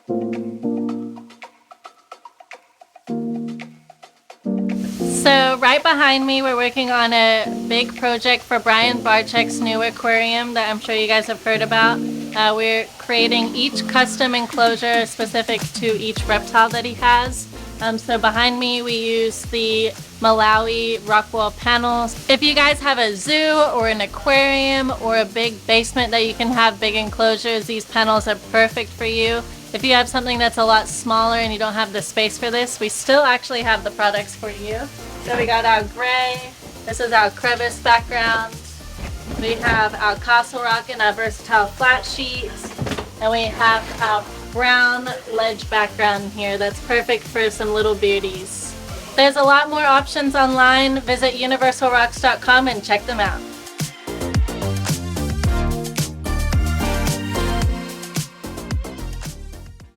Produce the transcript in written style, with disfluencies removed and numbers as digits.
So right behind me, we're working on a big project for Brian Barczyk's new aquarium that I'm sure you guys have heard about. We're creating each custom enclosure specific to each reptile that he has. So behind me, we use the Malawi rock wall panels. If you guys have a zoo or an aquarium or a big basement that you can have big enclosures, these panels are perfect for you. If you have something that's a lot smaller and you don't have the space for this, we still actually have the products for you. So we got our gray, this is our crevice background. We have our castle rock and our versatile flat sheets. And we have our brown ledge background here that's perfect for some little beauties. There's a lot more options online. Visit universalrocks.com and check them out.